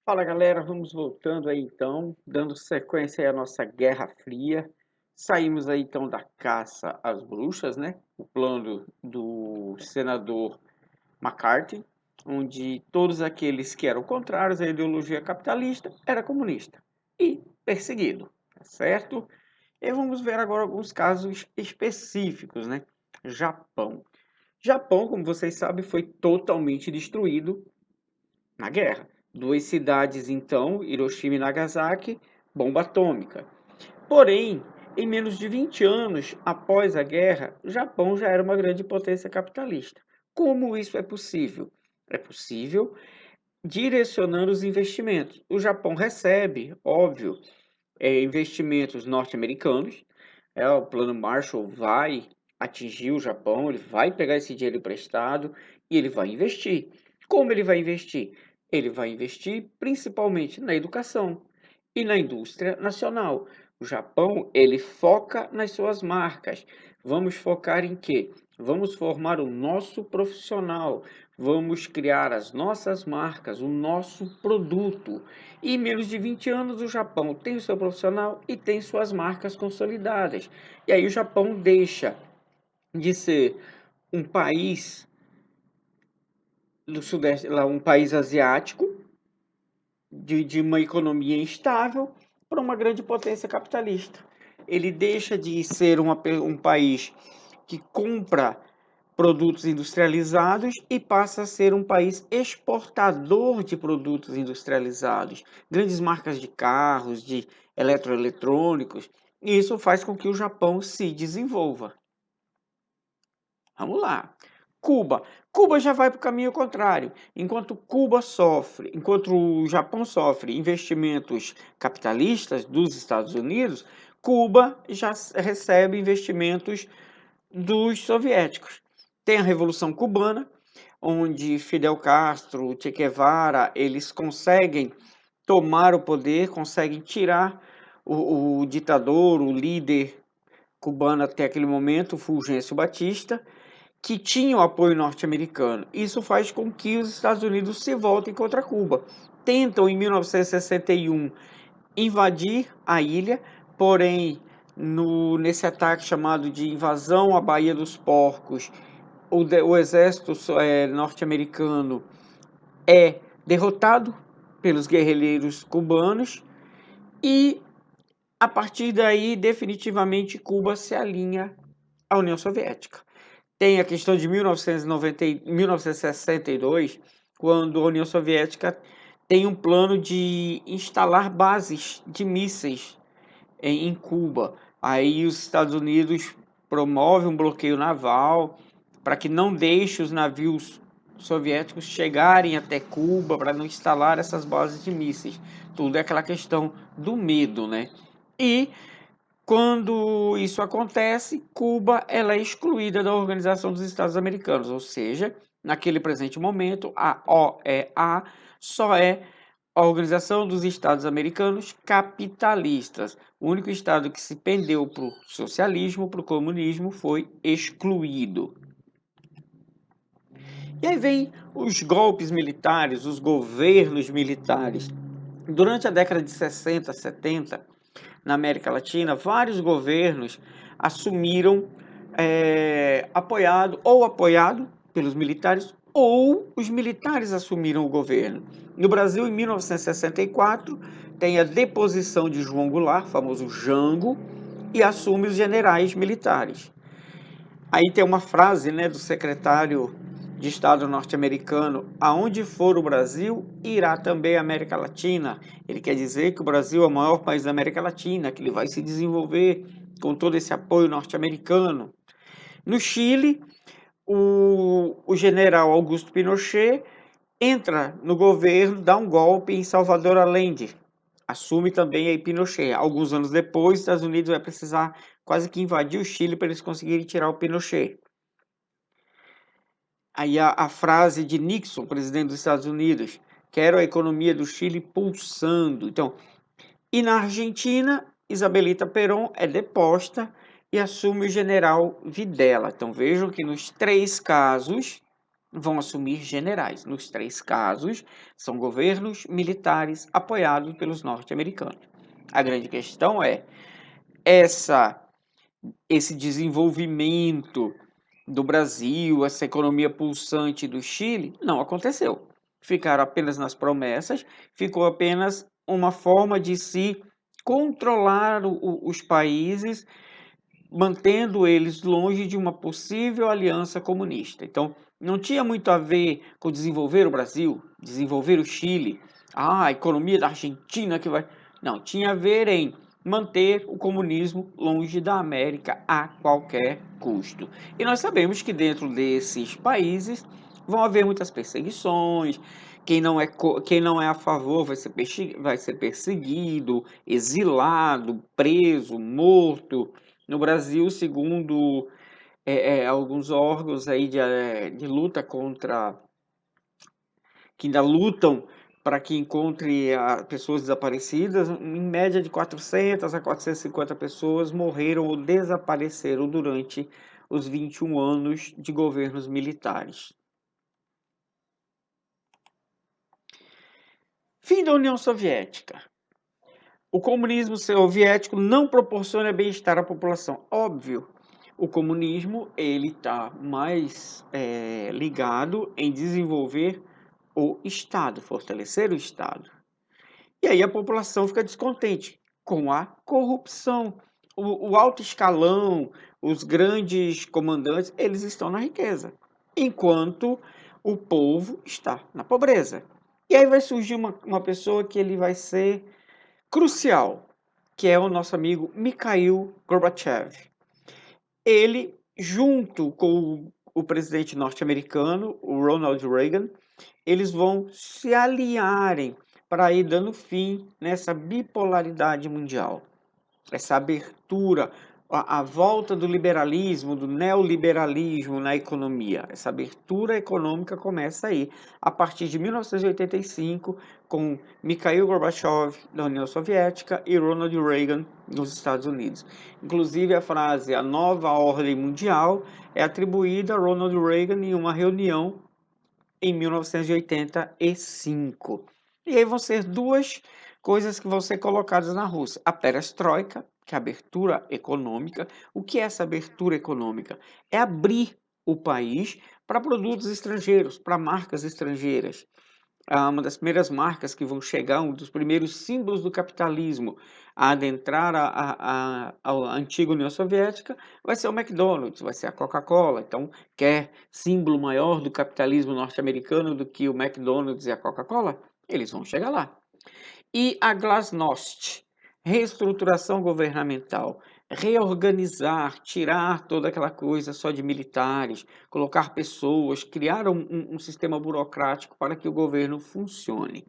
Fala galera, vamos voltando aí então, dando sequência aí à nossa Guerra Fria. Saímos aí então da caça às bruxas, né? O plano do senador McCarthy, onde todos aqueles que eram contrários à ideologia capitalista era comunista e perseguido, tá certo? E vamos ver agora alguns casos específicos, né? Japão. Japão, como vocês sabem, foi totalmente destruído na guerra. Duas cidades, então, Hiroshima e Nagasaki, bomba atômica. Porém, em menos de 20 anos após a guerra, o Japão já era uma grande potência capitalista. Como isso é possível? É possível direcionando os investimentos. O Japão recebe, óbvio, investimentos norte-americanos. O plano Marshall vai atingir o Japão, ele vai pegar esse dinheiro emprestado e ele vai investir. Como ele vai investir? Ele vai investir principalmente na educação e na indústria nacional. O Japão, ele foca nas suas marcas. Vamos focar em quê? Vamos formar o nosso profissional, vamos criar as nossas marcas, o nosso produto. E em menos de 20 anos, o Japão tem o seu profissional e tem suas marcas consolidadas. E aí o Japão deixa de ser um país do Sudeste, lá, um país asiático, de uma economia instável, para uma grande potência capitalista. Ele deixa de ser um país que compra produtos industrializados e passa a ser um país exportador de produtos industrializados, grandes marcas de carros, de eletroeletrônicos, e isso faz com que o Japão se desenvolva. Vamos lá. Cuba. Cuba já vai para o caminho contrário. Enquanto o Japão sofre investimentos capitalistas dos Estados Unidos, Cuba já recebe investimentos dos soviéticos. Tem a Revolução Cubana, onde Fidel Castro, Che Guevara, eles conseguem tomar o poder, conseguem tirar o ditador, o líder cubano até aquele momento, Fulgêncio Batista, que tinha o apoio norte-americano. Isso faz com que os Estados Unidos se voltem contra Cuba. Tentam, em 1961, invadir a ilha, porém, nesse ataque chamado de invasão à Baía dos Porcos, o exército norte-americano é derrotado pelos guerrilheiros cubanos e, a partir daí, definitivamente, Cuba se alinha à União Soviética. Tem a questão de 1962, quando a União Soviética tem um plano de instalar bases de mísseis em Cuba. Aí os Estados Unidos promovem um bloqueio naval para que não deixe os navios soviéticos chegarem até Cuba para não instalar essas bases de mísseis. Tudo é aquela questão do medo, né? E quando isso acontece, Cuba ela é excluída da Organização dos Estados Americanos, ou seja, naquele presente momento, a OEA só é a Organização dos Estados Americanos capitalistas. O único estado que se pendeu para o socialismo, para o comunismo, foi excluído. E aí vem os golpes militares, os governos militares. Durante a década de 60, 70, na América Latina, vários governos assumiram apoiado pelos militares, ou os militares assumiram o governo. No Brasil, em 1964, tem a deposição de João Goulart, famoso Jango, e assume os generais militares. Aí tem uma frase, né, do secretário de Estado norte-americano: aonde for o Brasil, irá também a América Latina. Ele quer dizer que o Brasil é o maior país da América Latina, que ele vai se desenvolver com todo esse apoio norte-americano. No Chile, o general Augusto Pinochet entra no governo, dá um golpe em Salvador Allende, assume também aí Pinochet. Alguns anos depois, os Estados Unidos vai precisar quase que invadir o Chile para eles conseguirem tirar o Pinochet. Aí a frase de Nixon, presidente dos Estados Unidos: quero a economia do Chile pulsando. Então, e na Argentina, Isabelita Perón é deposta e assume o general Videla. Então vejam que nos três casos vão assumir generais. Nos 3 casos, são governos militares apoiados pelos norte-americanos. A grande questão é esse desenvolvimento do Brasil, essa economia pulsante do Chile, não aconteceu. Ficaram apenas nas promessas, ficou apenas uma forma de se controlar os países, mantendo eles longe de uma possível aliança comunista. Então, não tinha muito a ver com desenvolver o Brasil, desenvolver o Chile, a economia da Argentina que vai. Não, tinha a ver em manter o comunismo longe da América a qualquer custo. E nós sabemos que dentro desses países vão haver muitas perseguições. Quem não é a favor vai ser perseguido, exilado, preso, morto. No Brasil, segundo alguns órgãos aí de luta contra, que ainda lutam para que encontre pessoas desaparecidas, em média de 400 a 450 pessoas morreram ou desapareceram durante os 21 anos de governos militares. Fim da União Soviética. O comunismo soviético não proporciona bem-estar à população. Óbvio, o comunismo ele está mais ligado em desenvolver o Estado, fortalecer o Estado. E aí a população fica descontente com a corrupção. O alto escalão, os grandes comandantes, eles estão na riqueza, enquanto o povo está na pobreza. E aí vai surgir uma pessoa que ele vai ser crucial, que é o nosso amigo Mikhail Gorbachev. Ele, junto com o presidente norte-americano, o Ronald Reagan, eles vão se aliarem para ir dando fim nessa bipolaridade mundial, essa abertura, a volta do liberalismo, do neoliberalismo na economia. Essa abertura econômica começa aí, a partir de 1985, com Mikhail Gorbachev, da União Soviética, e Ronald Reagan, nos Estados Unidos. Inclusive, a frase "a nova ordem mundial" é atribuída a Ronald Reagan em uma reunião em 1985. E aí vão ser duas coisas que vão ser colocadas na Rússia. A perestroika, que é a abertura econômica. O que é essa abertura econômica? É abrir o país para produtos estrangeiros, para marcas estrangeiras. Uma das primeiras marcas que vão chegar, um dos primeiros símbolos do capitalismo a adentrar a antiga União Soviética, vai ser o McDonald's, vai ser a Coca-Cola. Então, quer símbolo maior do capitalismo norte-americano do que o McDonald's e a Coca-Cola? Eles vão chegar lá. E a Glasnost, reestruturação governamental, reorganizar, tirar toda aquela coisa só de militares, colocar pessoas, criar um sistema burocrático para que o governo funcione.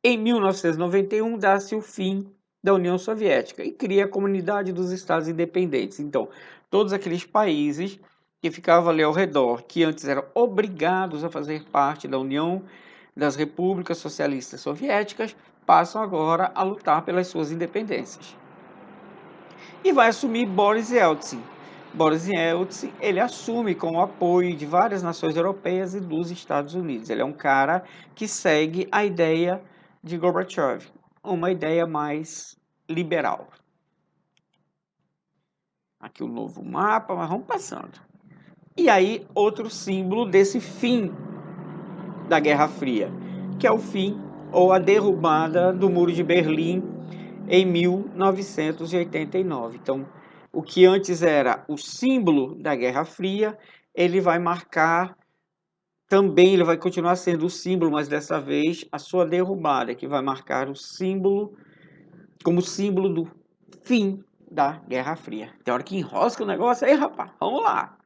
Em 1991, dá-se o fim da União Soviética e cria a Comunidade dos Estados Independentes. Então, todos aqueles países que ficavam ali ao redor, que antes eram obrigados a fazer parte da União das Repúblicas Socialistas Soviéticas, passam agora a lutar pelas suas independências. E vai assumir Boris Yeltsin. Boris Yeltsin, ele assume com o apoio de várias nações europeias e dos Estados Unidos. Ele é um cara que segue a ideia de Gorbachev, uma ideia mais liberal. Aqui o novo mapa, mas vamos passando. E aí, outro símbolo desse fim da Guerra Fria, que é o fim ou a derrubada do Muro de Berlim em 1989. Então, o que antes era o símbolo da Guerra Fria, ele vai marcar também, ele vai continuar sendo o símbolo, mas dessa vez a sua derrubada, que vai marcar o símbolo como símbolo do fim da Guerra Fria. Tem hora que enrosca o negócio aí, rapaz, vamos lá.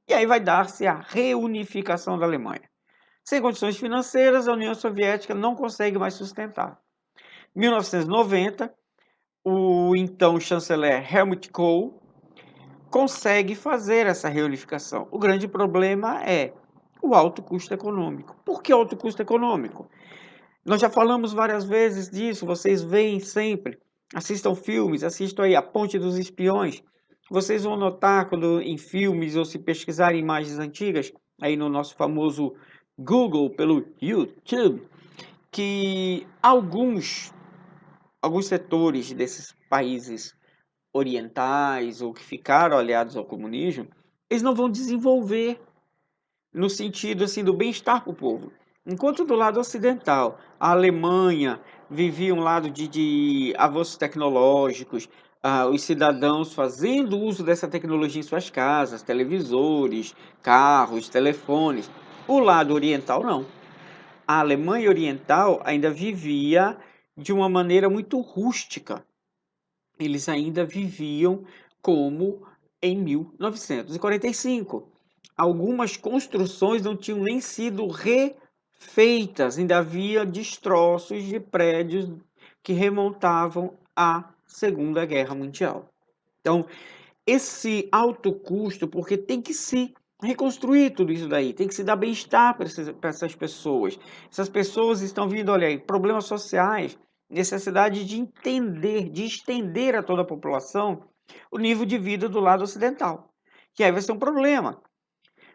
E aí vai dar-se a reunificação da Alemanha. Sem condições financeiras, a União Soviética não consegue mais sustentar. Em 1990, o então chanceler Helmut Kohl consegue fazer essa reunificação. O grande problema é o alto custo econômico. Por que alto custo econômico? Nós já falamos várias vezes disso, vocês veem sempre. Assistam filmes, assistam aí A Ponte dos Espiões. Vocês vão notar quando em filmes ou se pesquisarem imagens antigas, aí no nosso famoso Google, pelo YouTube, que alguns setores desses países orientais ou que ficaram aliados ao comunismo, eles não vão desenvolver no sentido assim do bem-estar para o povo. Enquanto do lado ocidental, a Alemanha vivia um lado de avanços tecnológicos, os cidadãos fazendo uso dessa tecnologia em suas casas, televisores, carros, telefones. O lado oriental não. A Alemanha Oriental ainda vivia de uma maneira muito rústica. Eles ainda viviam como em 1945. Algumas construções não tinham nem sido refeitas, ainda havia destroços de prédios que remontavam à Segunda Guerra Mundial. Então, esse alto custo, porque tem que se reconstruir tudo isso daí, tem que se dar bem-estar para essas pessoas. Essas pessoas estão vindo, olha aí, problemas sociais, necessidade de entender, de estender a toda a população o nível de vida do lado ocidental. Que aí vai ser um problema,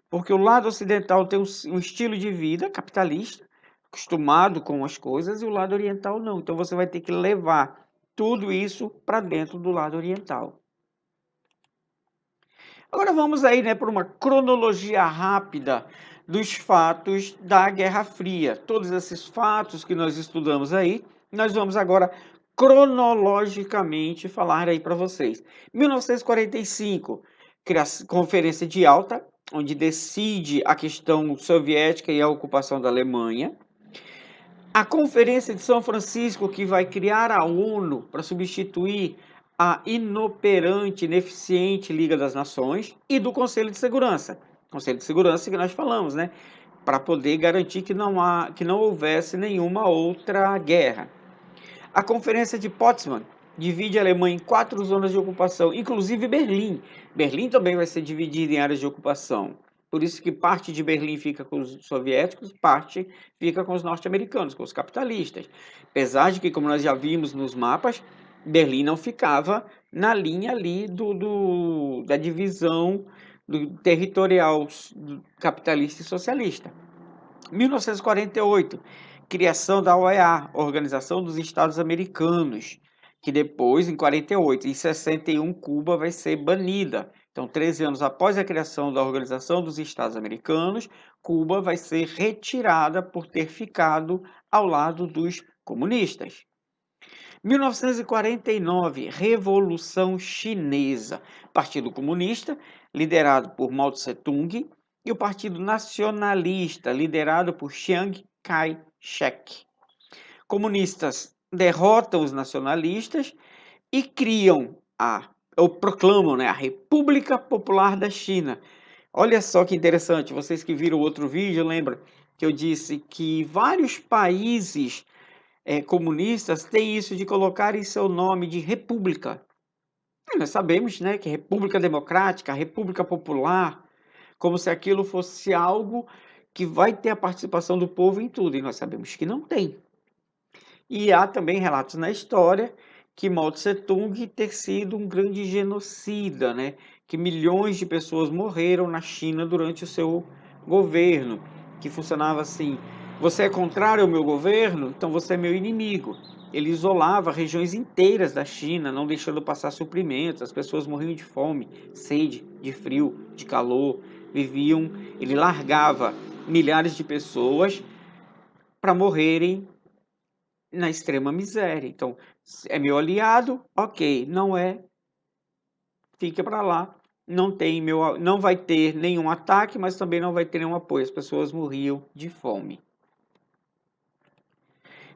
porque o lado ocidental tem um estilo de vida capitalista, acostumado com as coisas, e o lado oriental não. Então você vai ter que levar tudo isso para dentro do lado oriental. Agora vamos aí, né, por uma cronologia rápida dos fatos da Guerra Fria. Todos esses fatos que nós estudamos aí, nós vamos agora cronologicamente falar aí para vocês. 1945, Conferência de Yalta, onde decide a questão soviética e a ocupação da Alemanha. A Conferência de São Francisco, que vai criar a ONU para substituir a inoperante, ineficiente Liga das Nações, e do Conselho de Segurança. Conselho de Segurança que nós falamos, né? Para poder garantir que não houvesse nenhuma outra guerra. A Conferência de Potsdam divide a Alemanha em 4 zonas de ocupação, inclusive Berlim. Berlim também vai ser dividida em áreas de ocupação. Por isso que parte de Berlim fica com os soviéticos, parte fica com os norte-americanos, com os capitalistas. Apesar de que, como nós já vimos nos mapas, Berlim não ficava na linha ali da divisão territorial capitalista e socialista. 1948, criação da OEA, Organização dos Estados Americanos, que depois, em 48 e 61, Cuba vai ser banida. Então, 13 anos após a criação da Organização dos Estados Americanos, Cuba vai ser retirada por ter ficado ao lado dos comunistas. 1949, Revolução Chinesa. Partido Comunista, liderado por Mao Tse-tung, e o Partido Nacionalista, liderado por Chiang Kai-shek. Comunistas derrotam os nacionalistas e criam ou proclamam, né, a República Popular da China. Olha só que interessante, vocês que viram o outro vídeo, lembra que eu disse que vários países comunistas têm isso de colocar em seu nome de república. E nós sabemos, né, que República Democrática, República Popular, como se aquilo fosse algo que vai ter a participação do povo em tudo, e nós sabemos que não tem. E há também relatos na história que Mao Tse-tung ter sido um grande genocida, né? Que milhões de pessoas morreram na China durante o seu governo, que funcionava assim: você é contrário ao meu governo, então você é meu inimigo. Ele isolava regiões inteiras da China, não deixando passar suprimentos, as pessoas morriam de fome, sede, de frio, de calor, viviam, ele largava milhares de pessoas para morrerem na extrema miséria. Então, é meu aliado, ok, não é, fica para lá. Não vai ter nenhum ataque, mas também não vai ter nenhum apoio. As pessoas morriam de fome.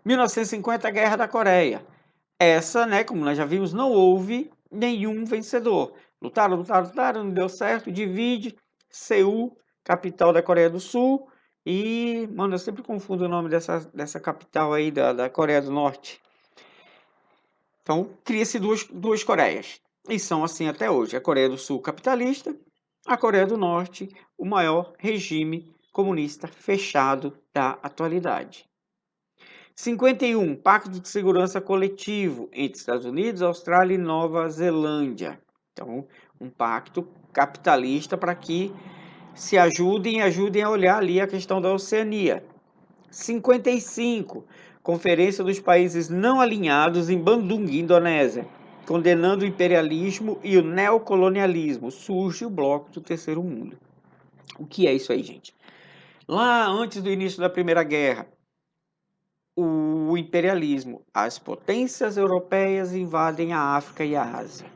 1950, Guerra da Coreia. Essa, né, como nós já vimos, não houve nenhum vencedor. Lutaram, não deu certo, divide. Seul, capital da Coreia do Sul. E, mano, eu sempre confundo o nome dessa capital aí da Coreia do Norte. Então, cria-se duas Coreias. E são assim até hoje. A Coreia do Sul capitalista, a Coreia do Norte, o maior regime comunista fechado da atualidade. 51. Pacto de Segurança Coletivo entre Estados Unidos, Austrália e Nova Zelândia. Então, um pacto capitalista para que se ajudem e ajudem a olhar ali a questão da Oceania. 55, Conferência dos Países Não Alinhados em Bandung, Indonésia, condenando o imperialismo e o neocolonialismo. Surge o Bloco do Terceiro Mundo. O que é isso aí, gente? Lá antes do início da Primeira Guerra, o imperialismo, as potências europeias invadem a África e a Ásia.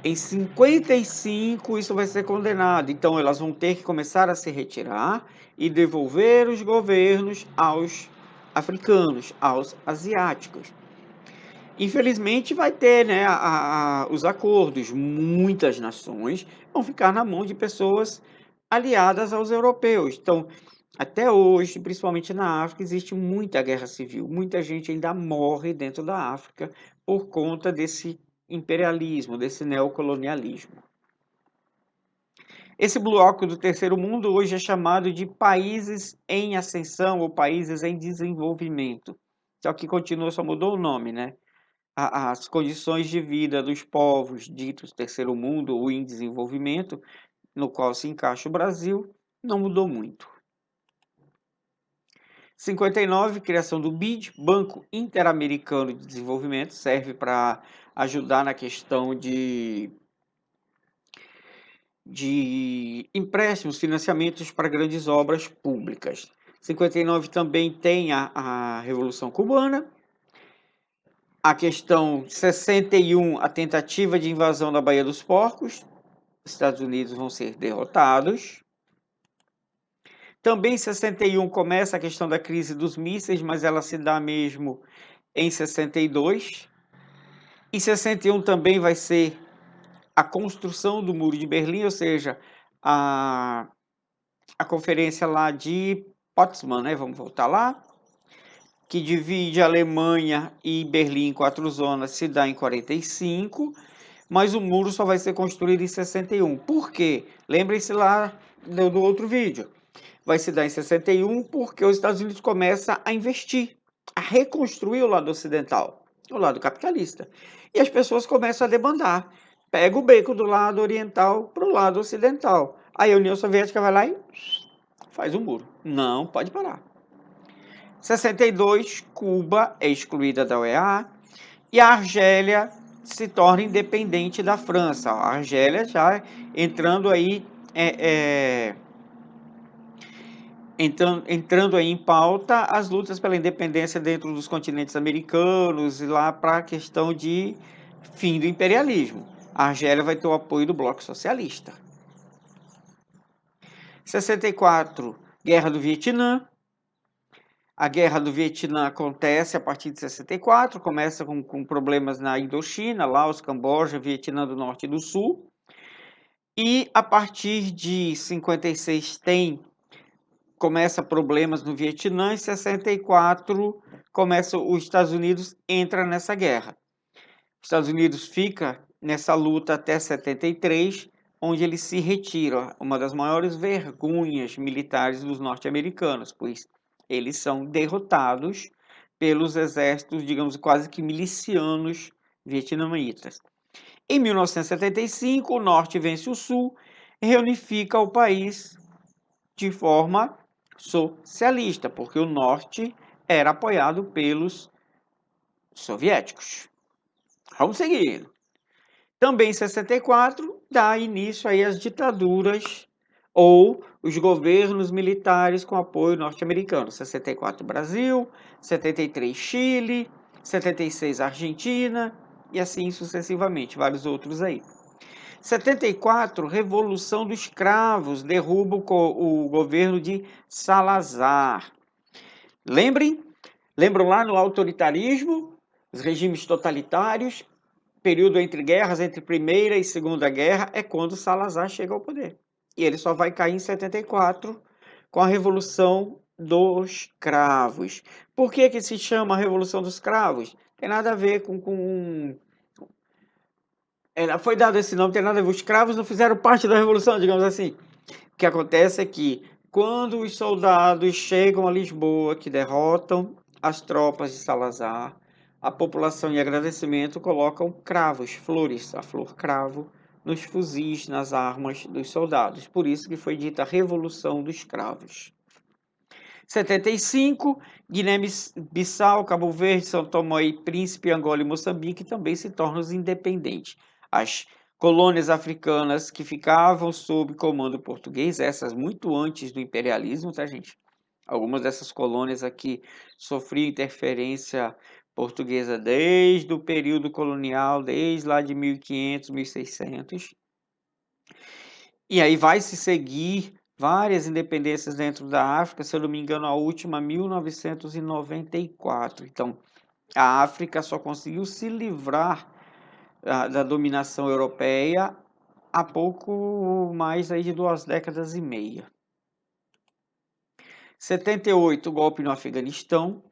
Em 55, isso vai ser condenado. Então, elas vão ter que começar a se retirar e devolver os governos aos africanos, aos asiáticos. Infelizmente, vai ter, né, os acordos. Muitas nações vão ficar na mão de pessoas aliadas aos europeus. Então, até hoje, principalmente na África, existe muita guerra civil. Muita gente ainda morre dentro da África por conta desse imperialismo, desse neocolonialismo. Esse bloco do terceiro mundo hoje é chamado de países em ascensão ou países em desenvolvimento. Só que continua, só mudou o nome, né? As condições de vida dos povos ditos terceiro mundo ou em desenvolvimento, no qual se encaixa o Brasil, não mudou muito. 59, criação do BID, Banco Interamericano de Desenvolvimento, serve para ajudar na questão de empréstimos, financiamentos para grandes obras públicas. 59 também tem a Revolução Cubana. A questão 61, a tentativa de invasão da Baía dos Porcos. Os Estados Unidos vão ser derrotados. Também em 61 começa a questão da crise dos mísseis, mas ela se dá mesmo em 62. Em 61 também vai ser a construção do Muro de Berlim, ou seja, a conferência lá de Potsdam, né? Vamos voltar lá, que divide a Alemanha e Berlim em 4 zonas, se dá em 45, mas o muro só vai ser construído em 61. Por quê? Lembrem-se lá do outro vídeo. Vai se dar em 61 porque os Estados Unidos começam a investir, a reconstruir o lado ocidental, o lado capitalista. E as pessoas começam a demandar. Pega o beco do lado oriental para o lado ocidental. Aí a União Soviética vai lá e faz um muro. Não pode parar. 62, Cuba é excluída da OEA e a Argélia se torna independente da França. A Argélia já entrando aí entrando aí em pauta as lutas pela independência dentro dos continentes americanos e lá para a questão de fim do imperialismo. A Argélia vai ter o apoio do Bloco Socialista. 64, Guerra do Vietnã. A Guerra do Vietnã acontece a partir de 64, começa com problemas na Indochina, Laos, Camboja, Vietnã do Norte e do Sul. E a partir de 56 começa problemas no Vietnã, em 64 começa os Estados Unidos entra nessa guerra. Os Estados Unidos fica nessa luta até 73, onde ele se retira, uma das maiores vergonhas militares dos norte-americanos, pois eles são derrotados pelos exércitos, digamos, quase que milicianos vietnamitas. Em 1975, o norte vence o sul, reunifica o país de forma socialista, porque o norte era apoiado pelos soviéticos. Vamos seguir. Também em 64 dá início aí às ditaduras ou os governos militares com apoio norte-americano. 64 Brasil, 73 Chile, 76 Argentina e assim sucessivamente, vários outros aí. 74, Revolução dos Cravos, derruba o governo de Salazar. Lembram lá no autoritarismo, os regimes totalitários, período entre guerras, entre Primeira e Segunda Guerra, é quando Salazar chega ao poder. E ele só vai cair em 74 com a Revolução dos Cravos. Por que se chama Revolução dos Cravos? Tem nada a ver com foi dado esse nome, tem nada a ver. Os cravos não fizeram parte da revolução, digamos assim. O que acontece é que quando os soldados chegam a Lisboa, que derrotam as tropas de Salazar, a população em agradecimento colocam cravos, flores, a flor cravo, nos fuzis, nas armas dos soldados. Por isso que foi dita a Revolução dos Cravos. 75, Guiné-Bissau, Cabo Verde, São Tomé e Príncipe, Angola e Moçambique também se tornam os independentes. As colônias africanas que ficavam sob comando português, essas muito antes do imperialismo, tá, gente? Algumas dessas colônias aqui sofriam interferência portuguesa desde o período colonial, desde lá de 1500, 1600. E aí vai se seguir várias independências dentro da África, se eu não me engano, a última 1994. Então, a África só conseguiu se livrar da dominação europeia há pouco mais aí de 2 décadas e meia. 78, golpe no Afeganistão.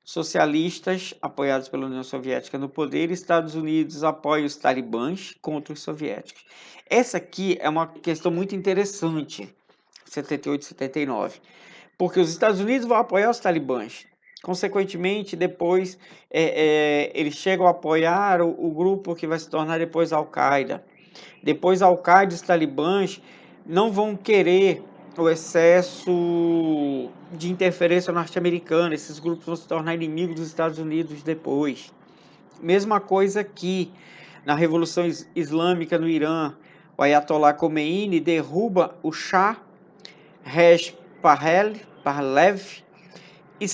Socialistas, apoiados pela União Soviética no poder, Estados Unidos apoia os talibãs contra os soviéticos. Essa aqui é uma questão muito interessante, 78 e 79, porque os Estados Unidos vão apoiar os talibãs. Consequentemente, depois eles chegam a apoiar o grupo que vai se tornar depois a Al-Qaeda. Depois, a Al-Qaeda e os talibãs não vão querer o excesso de interferência norte-americana. Esses grupos vão se tornar inimigos dos Estados Unidos depois. Mesma coisa aqui na Revolução Islâmica no Irã. O Ayatollah Khomeini derruba o Shah Reza Pahlavi e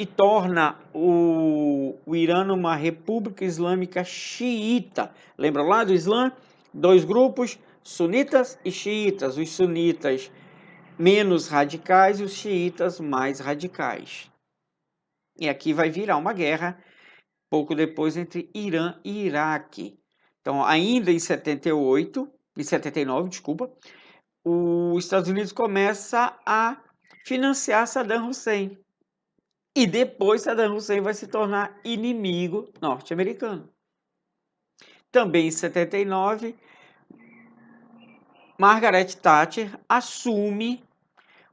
torna o Irã uma república islâmica xiita. Lembra lá do Islã? 2 grupos, sunitas e xiitas. Os sunitas menos radicais e os xiitas mais radicais. E aqui vai virar uma guerra pouco depois entre Irã e Iraque. Então, ainda em 79, desculpa, os Estados Unidos começa a financiar Saddam Hussein. E depois Saddam Hussein vai se tornar inimigo norte-americano. Também em 79, Margaret Thatcher assume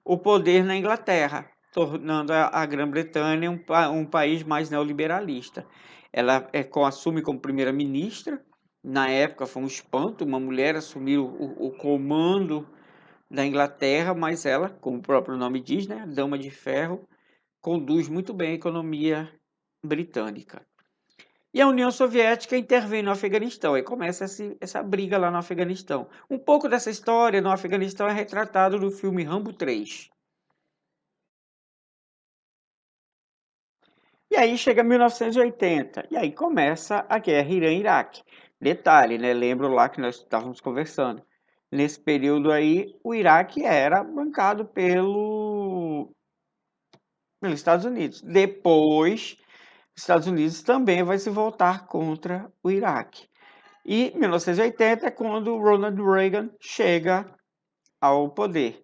o poder na Inglaterra, tornando a Grã-Bretanha um país mais neoliberalista. Ela assume como primeira-ministra. Na época foi um espanto uma mulher assumir o comando da Inglaterra, mas ela, como o próprio nome diz, né, Dama de Ferro, conduz muito bem a economia britânica. E a União Soviética intervém no Afeganistão, e começa essa briga lá no Afeganistão. Um pouco dessa história no Afeganistão é retratado no filme Rambo 3. E aí chega 1980, e aí começa a guerra Irã-Iraque. Detalhe, né? Lembro lá que nós estávamos conversando. Nesse período aí, o Iraque era bancado pelos Estados Unidos. Depois, os Estados Unidos também vai se voltar contra o Iraque. E 1980 é quando o Ronald Reagan chega ao poder.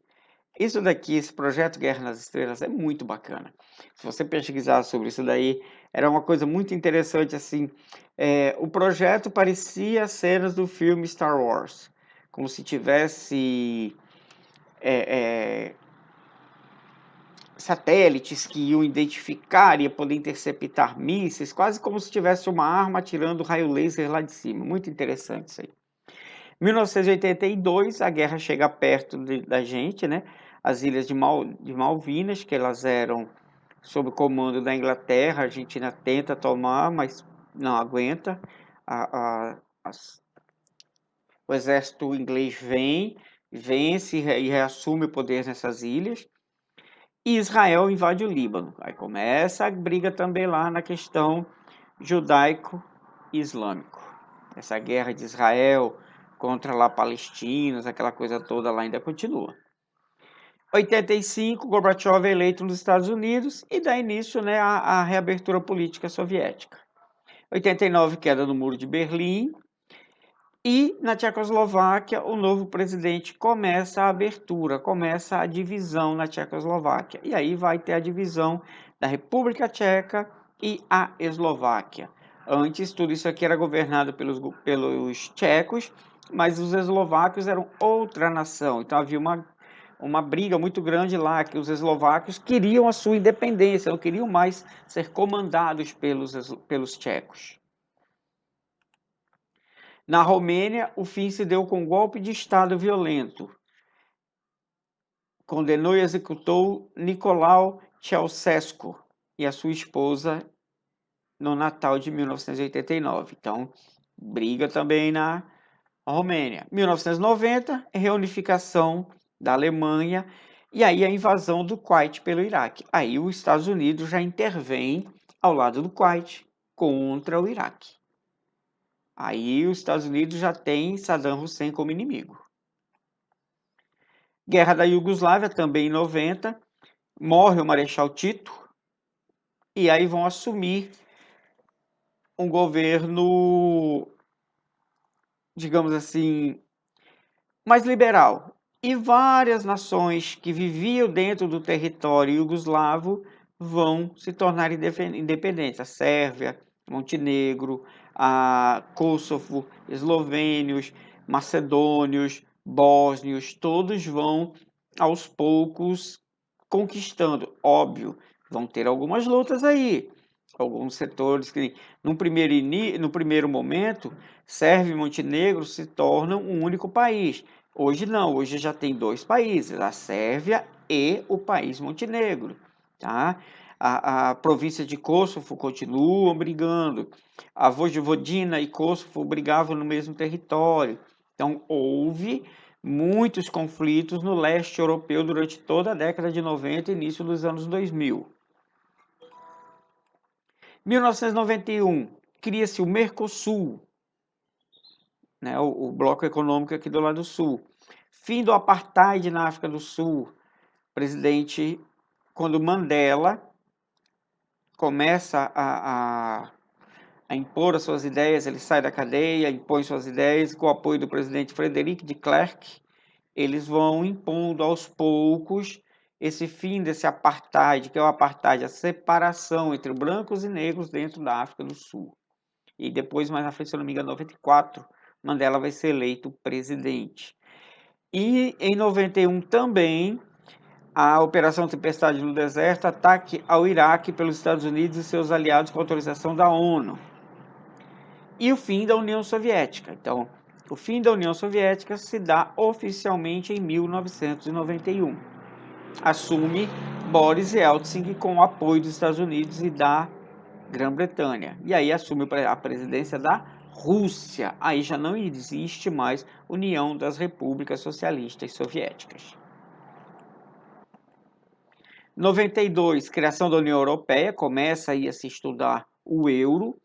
Isso daqui, esse projeto Guerra nas Estrelas, é muito bacana. Se você pesquisar sobre isso daí, era uma coisa muito interessante, assim. O projeto parecia cenas do filme Star Wars, como se tivesse satélites que iam identificar e poder interceptar mísseis, quase como se tivesse uma arma atirando raio laser lá de cima. Muito interessante isso aí. 1982, a guerra chega perto da gente, né? As ilhas de Malvinas, que elas eram sob o comando da Inglaterra, a Argentina tenta tomar, mas não aguenta. O exército inglês vence e reassume o poder nessas ilhas. E Israel invade o Líbano. Aí começa a briga também lá na questão judaico-islâmico. Essa guerra de Israel contra lá palestinos, aquela coisa toda lá ainda continua. 85, Gorbachev é eleito nos Estados Unidos e dá início, né, à reabertura política soviética. 89, queda do Muro de Berlim. E na Tchecoslováquia, o novo presidente começa a abertura, começa a divisão na Tchecoslováquia. E aí vai ter a divisão da República Tcheca e a Eslováquia. Antes, tudo isso aqui era governado pelos tchecos, mas os eslovacos eram outra nação. Então havia uma briga muito grande lá, que os eslovacos queriam a sua independência, não queriam mais ser comandados pelos tchecos. Na Romênia, o fim se deu com um golpe de Estado violento. Condenou e executou Nicolau Ceausescu e a sua esposa no Natal de 1989. Então, briga também na Romênia. 1990, reunificação da Alemanha e aí a invasão do Kuwait pelo Iraque. Aí os Estados Unidos já intervém ao lado do Kuwait contra o Iraque. Aí os Estados Unidos já tem Saddam Hussein como inimigo. Guerra da Iugoslávia, também em 90, morre o Marechal Tito, e aí vão assumir um governo, digamos assim, mais liberal. E várias nações que viviam dentro do território iugoslavo vão se tornar independentes. A Sérvia, Montenegro, a Kosovo, eslovênios, macedônios, bósnios, todos vão aos poucos conquistando. Óbvio, vão ter algumas lutas aí. Alguns setores que, no primeiro momento, Sérvia e Montenegro se tornam um único país. Hoje não, hoje já tem dois países, a Sérvia e o país Montenegro. Tá? A província de Kosovo continuam brigando, a Vojvodina e Kosovo brigavam no mesmo território. Então, houve muitos conflitos no leste europeu durante toda a década de 90 e início dos anos 2000. 1991, cria-se o Mercosul, né, o bloco econômico aqui do lado sul. Fim do apartheid na África do Sul. Presidente, quando Mandela começa a impor as suas ideias, ele sai da cadeia, impõe suas ideias, com o apoio do presidente Frederic de Klerk, eles vão impondo aos poucos esse fim desse apartheid, que é o apartheid, a separação entre brancos e negros dentro da África do Sul. E depois, mais na frente, se eu não me engano, em 94, Mandela vai ser eleito presidente. E em 91 também, a Operação Tempestade no Deserto, ataque ao Iraque pelos Estados Unidos e seus aliados com autorização da ONU. E o fim da União Soviética. Então, o fim da União Soviética se dá oficialmente em 1991. Assume Boris Yeltsin com o apoio dos Estados Unidos e da Grã-Bretanha. E aí assume a presidência da Rússia. Aí já não existe mais União das Repúblicas Socialistas Soviéticas. 92, criação da União Europeia, começa aí a se estudar o euro.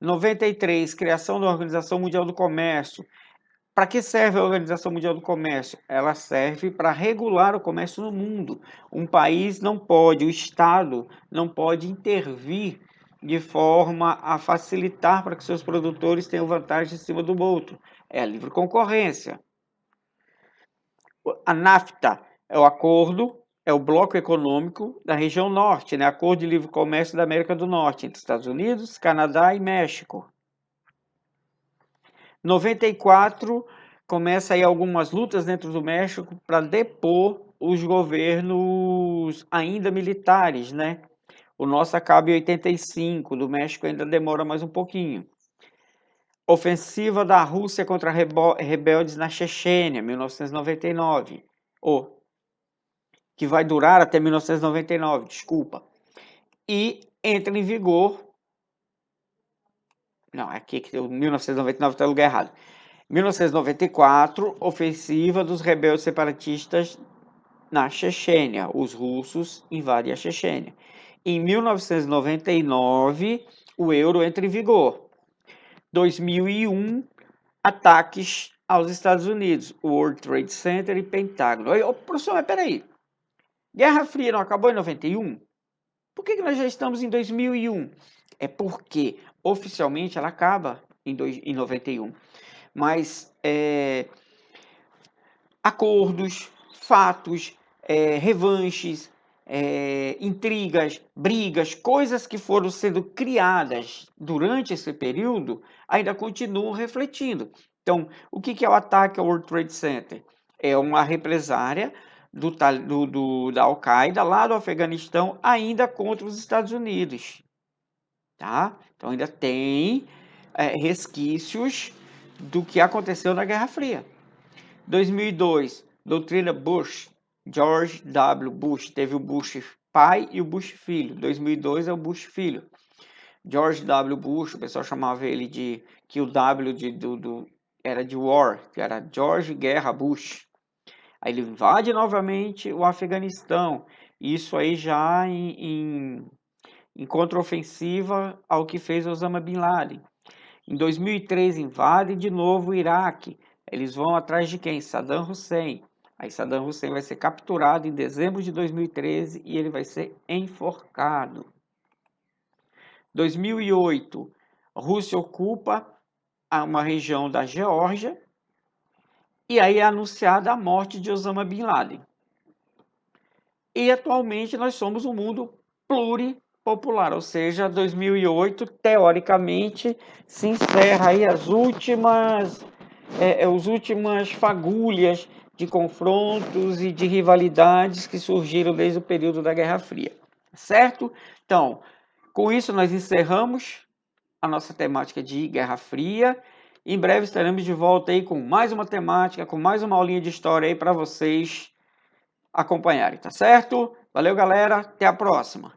93, criação da Organização Mundial do Comércio. Para que serve a Organização Mundial do Comércio? Ela serve para regular o comércio no mundo. Um país não pode, o Estado não pode intervir de forma a facilitar para que seus produtores tenham vantagem em cima do outro. É a livre concorrência. A NAFTA é o acordo, é o bloco econômico da região norte, né? Acordo de livre comércio da América do Norte, entre Estados Unidos, Canadá e México. 94, começa aí algumas lutas dentro do México para depor os governos ainda militares, né? O nosso acaba em 85, do México ainda demora mais um pouquinho. Ofensiva da Rússia contra rebeldes na Chechênia, 1999. Que vai durar até 1999, desculpa. E entra em vigor... Não, aqui que 1999 está no lugar errado. 1994, ofensiva dos rebeldes separatistas na Chechênia. Os russos invadem a Chechênia. Em 1999, o euro entra em vigor. 2001, ataques aos Estados Unidos, World Trade Center e Pentágono. Ô, professor, mas peraí. Guerra Fria não acabou em 91? Por que nós já estamos em 2001? É porque, oficialmente, ela acaba em 91. Mas acordos, fatos, revanches, intrigas, brigas, coisas que foram sendo criadas durante esse período, ainda continuam refletindo. Então, o que é o ataque ao World Trade Center? É uma represária da Al-Qaeda lá do Afeganistão, ainda contra os Estados Unidos. Tá? Então, ainda tem resquícios do que aconteceu na Guerra Fria. 2002, doutrina Bush, George W. Bush, teve o Bush pai e o Bush filho. 2002 é o Bush filho. George W. Bush, o pessoal chamava ele de que o W era de war, que era George Guerra Bush. Aí ele invade novamente o Afeganistão. Isso aí já em contraofensiva ao que fez Osama Bin Laden. Em 2003 invade de novo o Iraque. Eles vão atrás de quem? Saddam Hussein. Aí Saddam Hussein vai ser capturado em dezembro de 2013 e ele vai ser enforcado. 2008, a Rússia ocupa uma região da Geórgia e aí é anunciada a morte de Osama Bin Laden. E atualmente nós somos um mundo pluripopular, ou seja, 2008 teoricamente se encerra aí as últimas fagulhas de confrontos e de rivalidades que surgiram desde o período da Guerra Fria, certo? Então, com isso nós encerramos a nossa temática de Guerra Fria. Em breve estaremos de volta aí com mais uma temática, com mais uma aulinha de história aí para vocês acompanharem, tá certo? Valeu, galera, até a próxima.